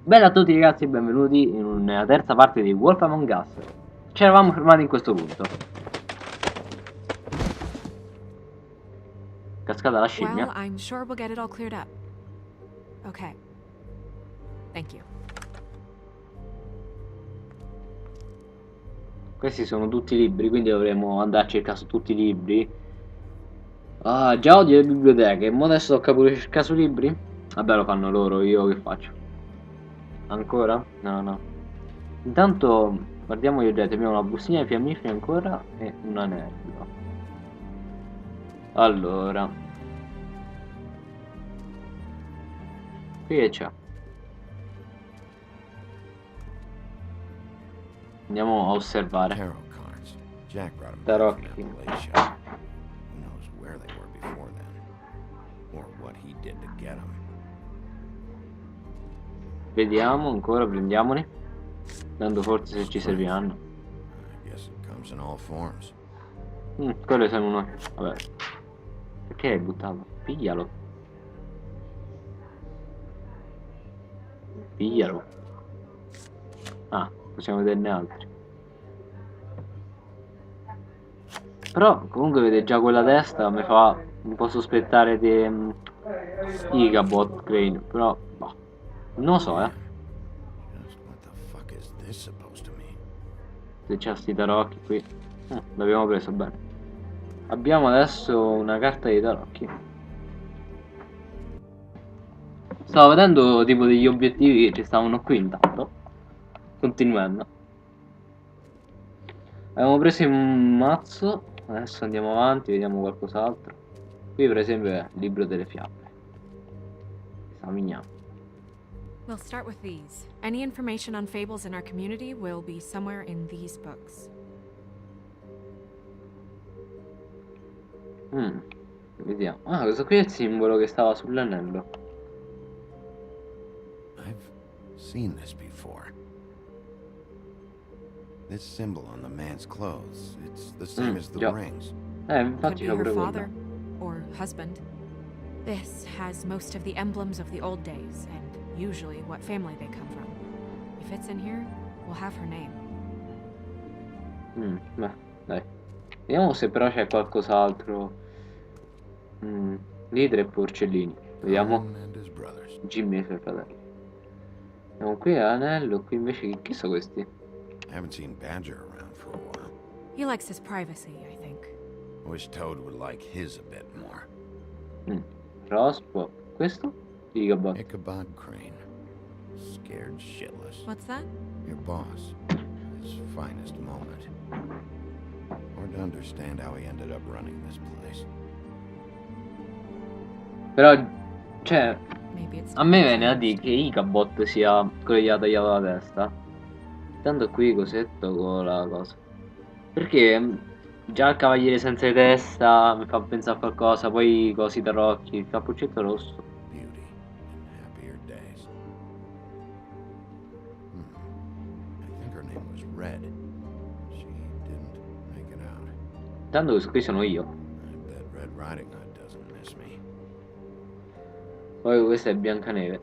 Bella a tutti ragazzi e benvenuti in una terza parte di Wolf Among Us. Ci eravamo fermati in questo punto. Cascata la scimmia. Well, I'm sure we'll get it all cleared up. Okay. Thank you. Questi sono tutti libri, quindi dovremo andare a cercare su tutti i libri. Ah, già odio le biblioteche. Mo adesso tocca pure cercare su libri? Vabbè, lo fanno loro, io che faccio? Ancora? No, no. Intanto guardiamo gli oggetti. Abbiamo una bustina di fiammiferi ancora e un anello. Allora, qui che c'è? Andiamo a osservare. Tarot cards. Jack brought them Tarocchi. back from that blade shop. Who knows where they were before then, or what he did to get them. Vediamo ancora, prendiamoli. Tanto forse se ci serviranno. I guess it comes in all forms. Quello sono vabbè. Perché hai buttato? Piglialo. Piglialo. Ah, possiamo vederne altri. Però comunque vede già quella testa mi fa un po' sospettare di Igabot Crane. Però boh, non lo so Just what the fuck is this supposed to mean? se c'è sti tarocchi qui. L'abbiamo preso bene. Abbiamo adesso una carta dei tarocchi. Stavo vedendo tipo degli obiettivi che ci stavano qui intanto. Continuando. Abbiamo preso un mazzo. Adesso andiamo avanti, vediamo qualcos'altro. Qui per esempio è il libro delle fiabe. Esaminiamo. We'll start with these. Any information on fables in our community will be somewhere in these books. Vediamo. Ah, questo qui è il simbolo che stava sull'anello. I've seen this before. This symbol on the man's clothes, it's the same as the già. rings. Could Infatti be c'è her pure father quello. or husband. This has most of the emblems of the old days and usually what family they come from. If it's in here, we'll have her name. Beh, dai. Vediamo se però c'è qualcos'altro. Lì 3 porcellini. Vediamo. Tom and his brothers. Jimmy e i suoi fratelli. Vediamo qui l'anello, qui invece chi sono questi? I haven't seen Badger around for a while. He likes his privacy, I think. I wish Toad would like his a bit more. Rospo. Questo? Igabot. Ichabod Crane. Scared shitless. What's that? Your boss. His finest moment. Or to understand how he ended up running this place. Però, cioè, Maybe it's a me time viene a to dire che Igabot sia quello che gli ha tagliato la testa. Tanto qui cosetto con la cosa. Perché già il cavaliere senza testa mi fa pensare a qualcosa, poi i cosi tarocchi, il cappuccetto rosso. Beauty in happier days. I think her name was Red. She didn't make it out. Tanto questo qui sono io. I bet Red Riding Hood doesn't miss me. Poi questa è Biancaneve.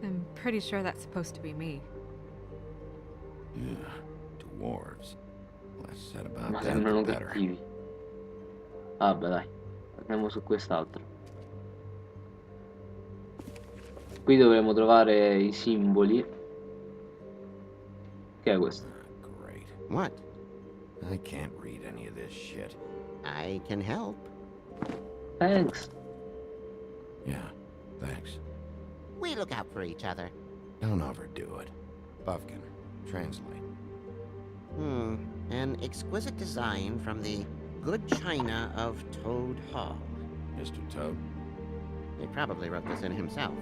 I'm pretty sure that's supposed to be me. Yeah, dwarves. Less said about Ma that, sembrano the better. cattivi. Vabbè dai, andiamo su quest'altro. Qui dovremo trovare i simboli. Che è questo? Great. What? I can't read any of this shit. I can help. Thanks. Yeah, thanks. We look out for each other. Don't overdo it. Buffkin, translate. An exquisite design from the good china of Toad Hall. Mr. Toad. He probably wrote this in himself.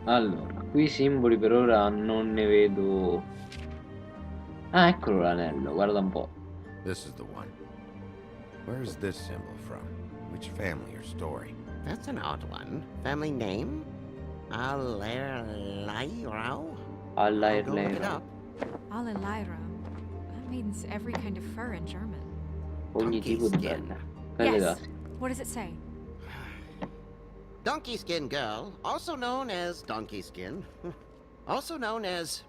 Allora, qui i simboli per ora non ne vedo. Ah, eccolo l'anello, guarda un po'. This is the one. Where's this symbol from? Which family or story? That's an odd one. Family name? Alairlairao? I'll go look it All'airlera. up. Alelaira. That means every kind of fur in German. Ogni Donkey tipo di skin. pelle. Pelle Yes. d'asino. What does it say? Donkey Skin Girl, also known as Donkey Skin, also known as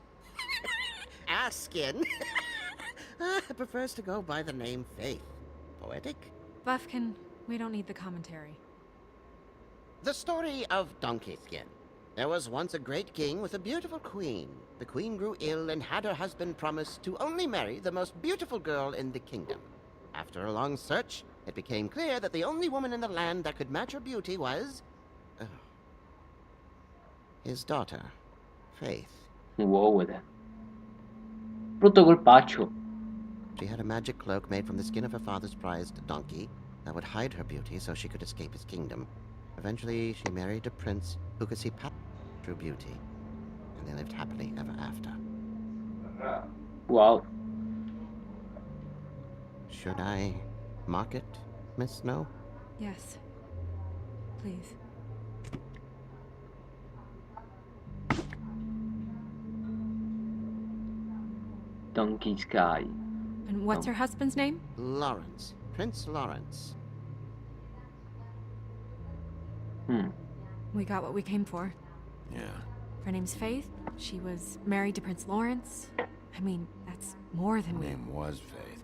Ass Skin, prefers to go by the name Faith. Poetic? Buffkin, we don't need the commentary. The story of Donkey Skin. There was once a great king with a beautiful queen. The queen grew ill and had her husband promise to only marry the most beautiful girl in the kingdom. After a long search, it became clear that the only woman in the land that could match her beauty was... his daughter, Faith. Wow, ed è. Brutto colpaccio. She had a magic cloak made from the skin of her father's prized donkey that would hide her beauty so she could escape his kingdom. Eventually, she married a prince who could see past true beauty, and they lived happily ever after. Wow. Should I mark it, Miss Snow? Yes. Please. Donkey Sky. And what's her husband's name? Lawrence. Prince Lawrence. We got what we came for. Yeah. Her name's Faith. She was married to Prince Lawrence. I mean, that's more than Her we... name was Faith.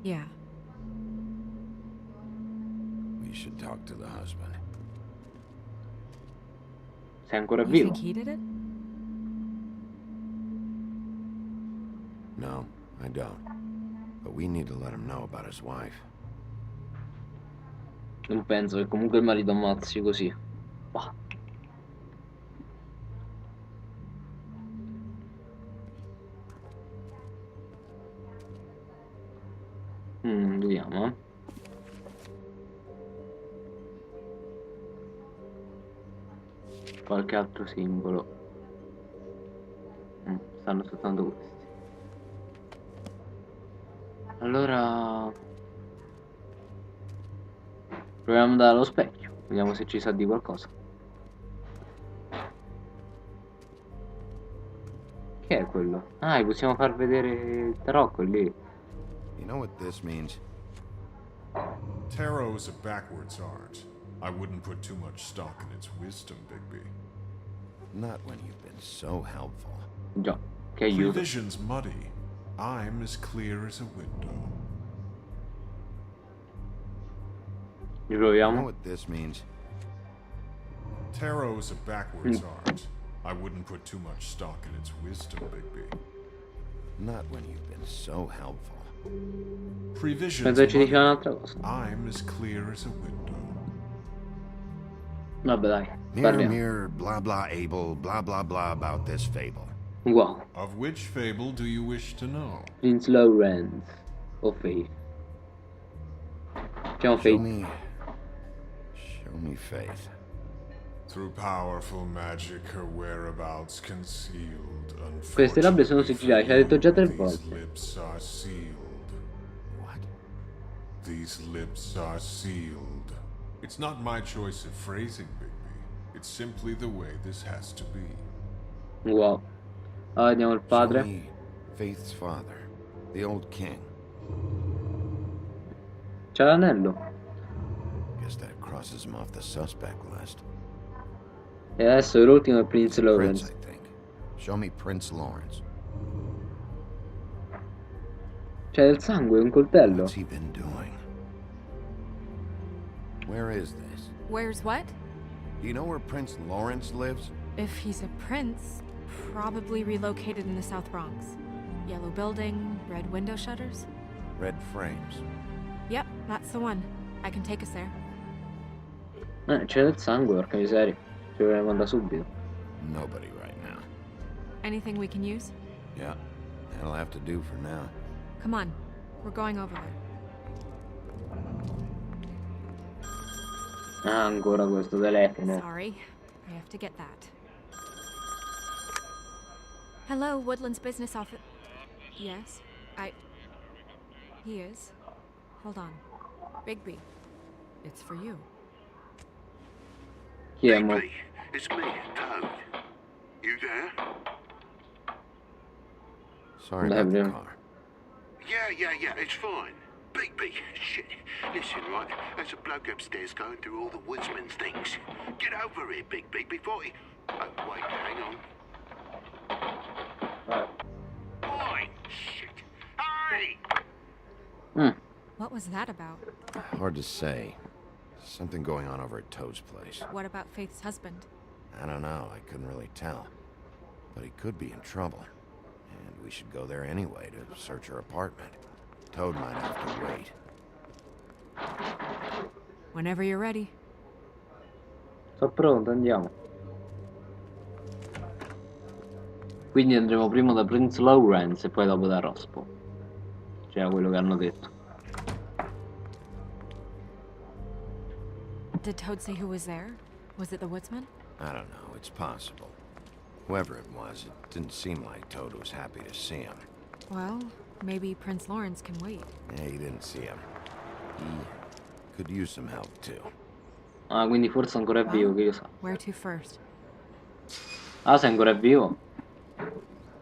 Yeah. We should talk to the husband. Sei ancora You vivo? think he did it? No, I don't. But we need to let him know about his wife. Non penso che comunque il marito ammazzi così. Bah. Vediamo. Qualche altro simbolo. Stanno soltanto questi. Allora proviamo dallo specchio, vediamo se ci sa di qualcosa. Che è quello? Ah, gli possiamo far vedere il tarocco lì. You know what this means? Tarot is a backwards art. I wouldn't put too much stock in its wisdom, Bigby. Not when you've been so helpful. Già, che aiuto. Prevision's muddy. I'm as clear as a window. You know Riproviamo. what this means? Tarot is a backwards art. I wouldn't put too much stock in its wisdom, Bigby. Not when you've been so helpful. Prevision's Penso che ci diceva muddy. un'altra cosa. I'm as clear as a window. Vabbè dai, Mirror, parliamo. mirror, blah blah able, blah blah blah about this fable. Wow. Of which fable do you wish to know? Prince Lawrence o Faith. Facciamo Show Faith. me Faith. Through powerful magic, her whereabouts concealed. Queste labbra sono sigillate, ci ha detto già 3 These volte. lips are sealed. What? These lips are sealed. It's not my choice of phrasing, Bigby. It's simply the way this has to be. Wow. Allora vediamo il Show padre. me Faith's father, the old king. C'ha l'anello. Guess that crosses him off the suspect list. E adesso l'ultimo è Prince Prince, Lawrence. I think. Show me Prince Lawrence. C'è del sangue, un coltello. What's he been doing? Where is this? Where's what? Do you know where Prince Lawrence lives? If he's a prince, probably relocated in the South Bronx. Yellow building, red window shutters. Red frames. Yep, that's the one. I can take us there. C'è del sangue, porca miseria. Ci dovremmo andare subito. Nobody right now. Anything we can use? Yeah, that'll have to do for now. Come on, we're going over there. Ah, ancora questo telefono. Sorry, I have to get that. Hello, Woodland's business office. Yes, He is. Hold on. Bigby, it's for you. Chi è mo? Bigby, it's me, Toad. You there? Sorry about the Lovely. car. Yeah, it's fine. Big. Shit. Listen, right? There's a bloke upstairs going through all the woodsman's things. Get over here, Big, before he... Oh, wait, hang on. Oi! Shit! Hey! What was that about? Hard to say. Something going on over at Toad's place. What about Faith's husband? I don't know, I couldn't really tell. But he could be in trouble. And we should go there anyway to search her apartment. Toad might have to wait. Whenever you're ready. Sono pronto, andiamo. Quindi andremo prima da Prince Lawrence e poi dopo da Rospo. Cioè quello che hanno detto. Did Toad say who was there? Was it the woodsman? I don't know, it's possible. Whoever it was, it didn't seem like Toad was happy to see him. Well, maybe Prince Lawrence can wait. Yeah, he didn't see him. He could use some help too. Ah, quindi forse ancora è vivo, che io so. Where to first? Ah, sei ancora vivo?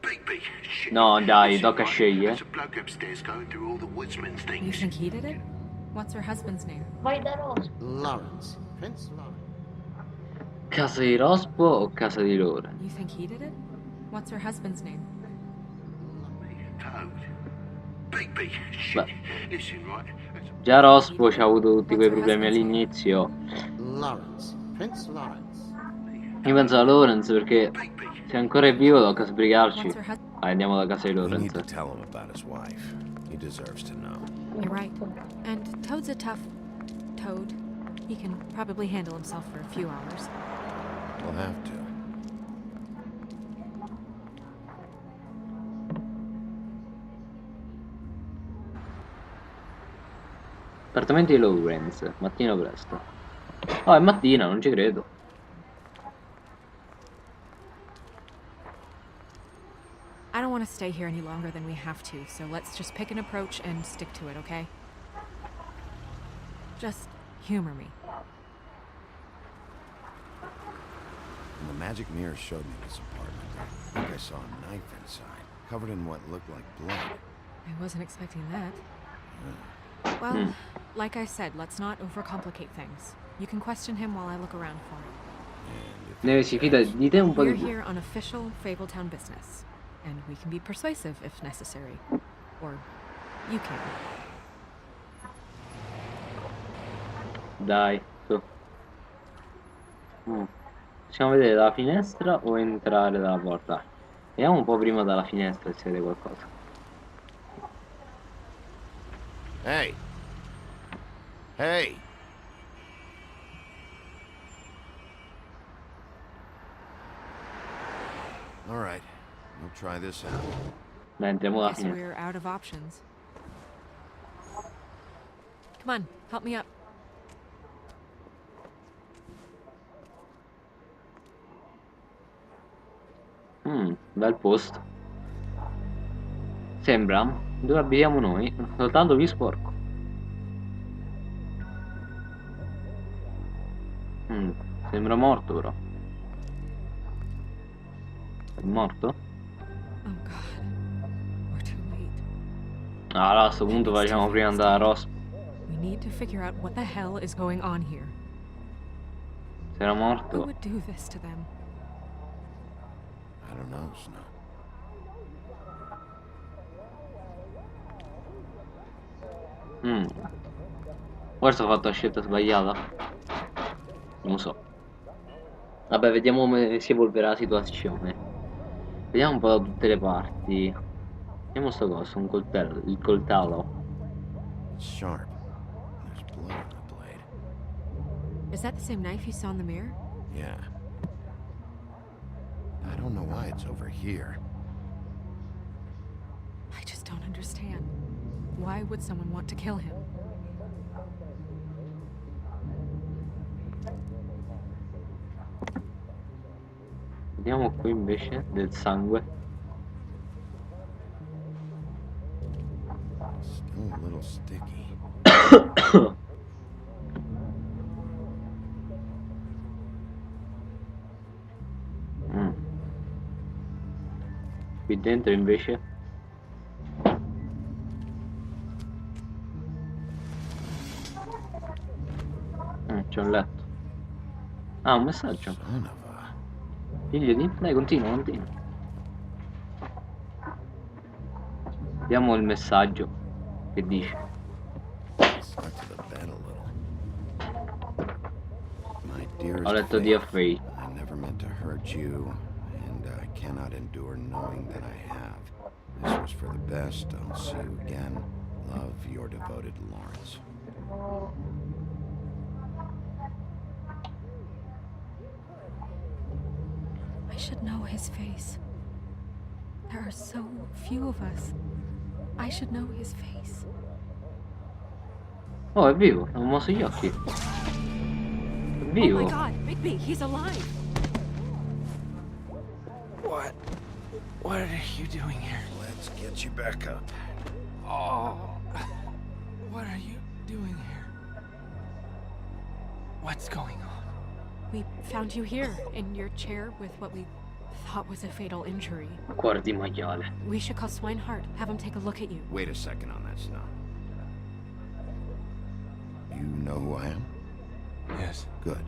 Big. Shit. No, dai, Listen, tocca right? scegliere. There's a bloke upstairs going through all the woodsman's You things. think he did it? What's her husband's name? Vai da Rosa. Lawrence. Prince Lawrence. Casa di Rospo o casa di Lore? You think he did it? What's her husband's name? Toad. Big. Shit. Listen, right? There's a Già Rospo ci ha avuto tutti quei problemi all'inizio. Lawrence. Prince Lawrence. Io penso a Lawrence perché se ancora è vivo tocca sbrigarci. What's her husband? Andiamo da casa di We need to Lawrence. tell him about his wife. He deserves to know. You're right. And Toad's a tough Toad. He can probably handle himself for a few hours. We'll have to. Appartamenti di Lawrence, mattino presto. Oh, è mattina, non ci credo. I don't want to stay here any longer than we have to, so let's just pick an approach and stick to it, okay? Just humor me. When the magic mirror showed me this apartment, I think I saw a knife inside, covered in what looked like blood. I wasn't expecting that. Well, like I said, let's not overcomplicate things. You can question him while I look around for him. And if Neve si fida di te un po' We're di più. here on official Fabletown business, and we can be persuasive if necessary. Or you can. Dai, su. Possiamo vedere dalla finestra o entrare dalla porta? Vediamo un po' prima dalla finestra se si vede qualcosa. Hey! Hey! All right, we'll try this out. Dai, entriamo dalla Guess finestra. we're out of options. Come on, help me up. Bel posto. Sembra dove abitiamo noi, soltanto più sporco. Sembra morto però. È morto? Oh god. We're too late. Allora a sto punto facciamo prima andare a Ross. We need to figure out what the hell is going on here. Se era Who morto. would do this to them? I don't know, Snow. Forse ho fatto la scelta sbagliata. Non lo so. Vabbè, vediamo come si evolverà la situazione. Vediamo un po' da tutte le parti. Vediamo sto coso, un coltello, il coltello. It's sharp. There's blood on the blade. Is that the same knife you saw in the mirror? Yeah. I don't know why it's over here. I just don't understand. Why would someone want to kill him? Vediamo qui invece del sangue. Still a little sticky. Qui dentro invece c'è un letto. Ah, un messaggio. Son of a... Figlio di... Dai, continua, continua. Vediamo il messaggio. Che dice? Stuck to the bed a little. My Ho dearest letto Dear Faith, Faith. I never meant to hurt you, and I cannot endure knowing that I have. This was for the best. I'll see you again. Love, your devoted Lawrence. I should know his face. There are so few of us. I should know his face. Oh, è vivo, ha mosso gli occhi. È Oh vivo. my god, Bigby, he's alive! What are you doing here? Let's get you back up. Oh, what are you doing here? What's going on? We found you here, in your chair with what we thought was a fatal injury. Cuore di maiale. We should call Swinehart, have him take a look at you. Wait a second on that snow. You know who I am? Yes. Good.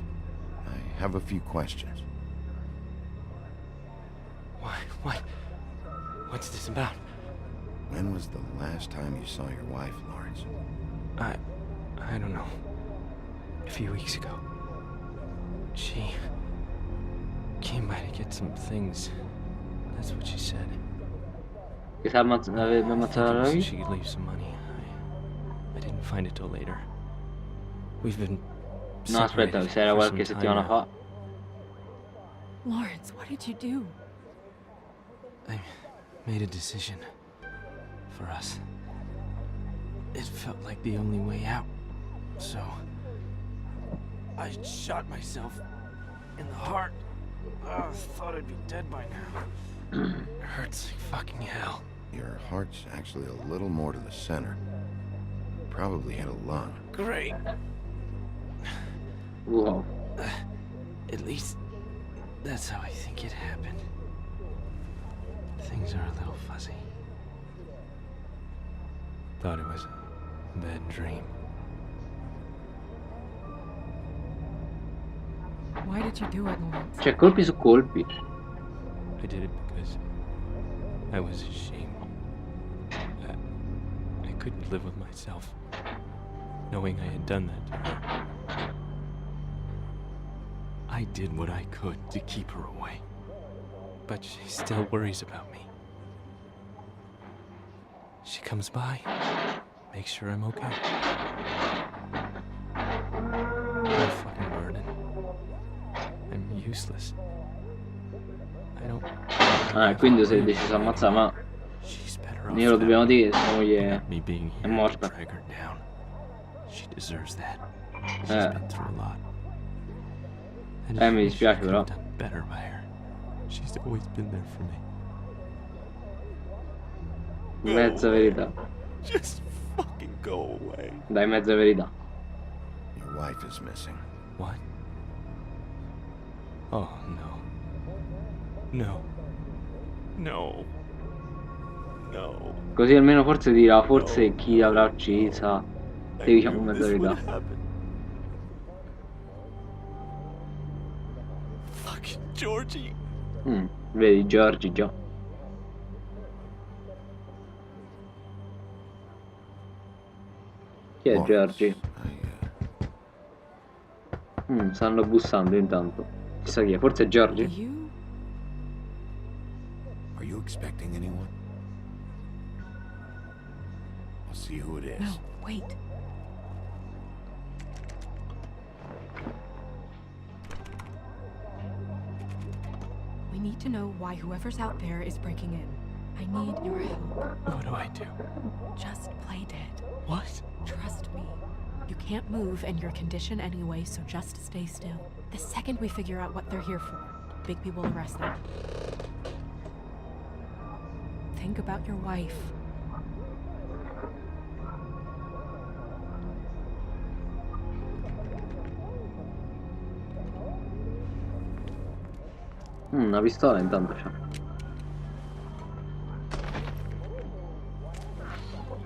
I have a few questions. Why? What's this about? When was the last time you saw your wife, Lawrence? I don't know. A few weeks ago. She came by to get some things. That's what she said. Che si aveva ammazzato la So vita? she could leave some money. I didn't find it till later. We've been No, aspetta, separated se era for qualche some settimana time fa. Lawrence, what did you do? now. I made a decision for us. It felt like the only way out. So I shot myself in the heart. Oh, thought I'd be dead by now. It hurts like fucking hell. Your heart's actually a little more to the center. Probably hit a lung. Great. Wow. At least that's how I think it happened. Things are a little fuzzy. Thought it was a bad dream. Why did you do it, Lawrence? Cioè, colpi su colpi. I did it because I was ashamed. I couldn't live with myself, knowing I had done that to her. I did what I could to keep her away, but she still worries about me. She comes by, makes sure I'm okay. I'm a fucking burden. I'm useless. I don't... Ah, quindi sei deciso a ammazzare, ma She's better off glielo that dobbiamo way. dire, sua moglie Without me being è here to morta. drag her down. She deserves that. She's been through a lot. I just mi wish dispiace, I could però. have done better by her. She's always been there for me. Mezza verità. Just fucking go away. Dai, mezza verità. Your wife is missing. What? Oh, no. No. No. No. Così almeno forse dirà, forse chi l'avrà uccisa. Se diciamo mezza verità. Fucking Georgie. Vedi, Giorgi già. Chi è Lawrence, Giorgi? I, Stanno bussando intanto. Chissà chi è, forse è Giorgi? You? are you expecting anyone? I'll see who it is. No, wait. We need to know why whoever's out there is breaking in. I need your help. What do I do? Just play dead. What? Trust me. You can't move in your condition anyway, so just stay still. The second we figure out what they're here for, Bigby will arrest them. Think about your wife. Una pistola intanto c'ha.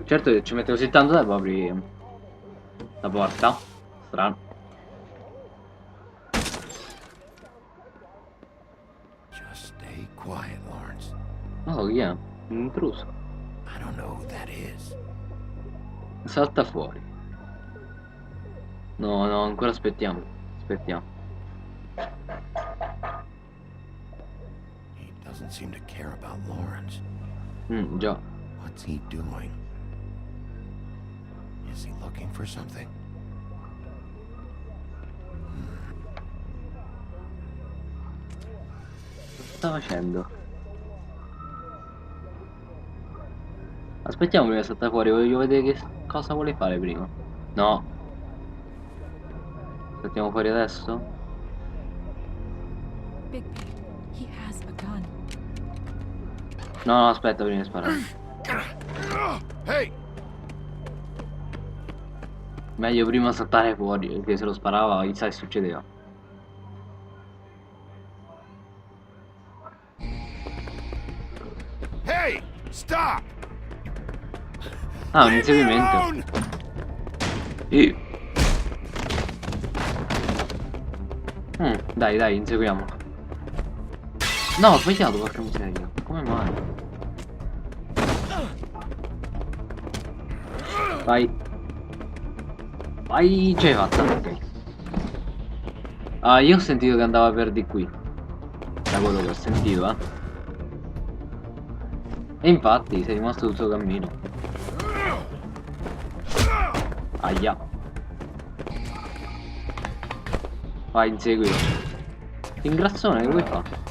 Certo che ci mette così tanto tempo a aprire la porta. Strano. Stay quiet, Lawrence. Oh, chi è? Un intruso. I don't know who that is. Salta fuori. No, no, ancora aspettiamo. Aspettiamo. He doesn't seem to care about Lawrence. Già. What's he doing? Is he looking for something? Cosa sta facendo? Aspettiamo prima di saltare fuori, voglio vedere che cosa vuole fare prima. No. Saltiamo fuori adesso? Bigby, he has a gun. No, no, aspetta prima di sparare. Hey! Meglio prima saltare fuori, perché se lo sparava chissà che succedeva. Hey! Stop! Ah, un inseguimento. Sì. Dai, dai, inseguiamolo. No, ho sbagliato, porca miseria. Come mai? Vai. Vai, ce l'hai fatta, ok. Ah, io ho sentito che andava per di qui. Da quello che ho sentito, eh. E infatti, sei rimasto sul suo cammino. Aia. Vai, inseguilo. Ingrazzone, che vuoi fare?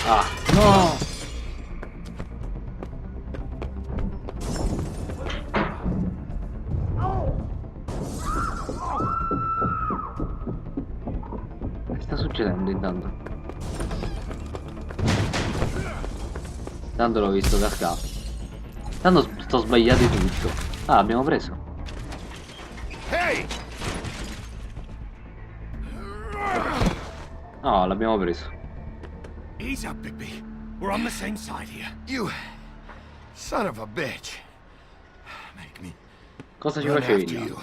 Ah, no! Che sta succedendo intanto? Tanto l'ho visto cascare. Tanto sto sbagliato di tutto. Ah, abbiamo preso. Hey! No, l'abbiamo preso. Ease up, Bigby. We're on the same side here. You son of a bitch. Make me Cosa ci run facevi after là? you.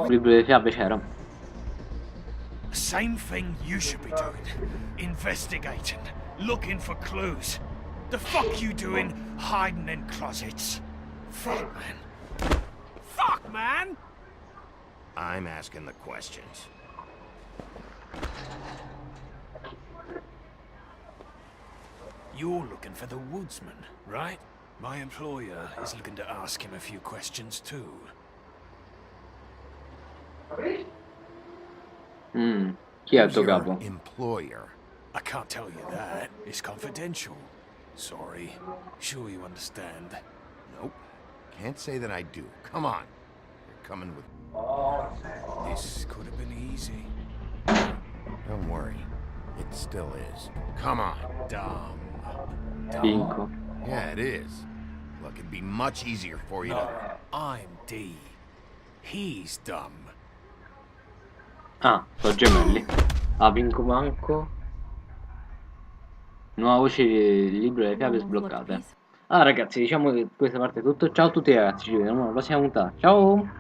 Il libro delle fiabe c'era. Same thing you should be doing. Investigating. Looking for clues. The fuck you doing hiding in closets? Fuck, man. Fuck, man! I'm asking the questions. You're looking for the woodsman, right? My employer is looking to ask him a few questions too. Chi è il Who's tuo your capo? employer? I can't tell you that. It's confidential. Sorry. Sure you understand. Nope. Can't say that I do. Come on. You're coming with... This could have been easy. Don't worry. It still is. Come on. Dumb. Pinco. Yeah, it is. Look, it'd be much easier for you No, to... I'm D. He's dumb. Ah, sono gemelli. Ah, Pinco Manco. Nuova voce del libro delle fiabe sbloccate. Ah, ragazzi, diciamo che questa parte è tutto. Ciao a tutti ragazzi, ci vediamo alla prossima puntata. Ciao!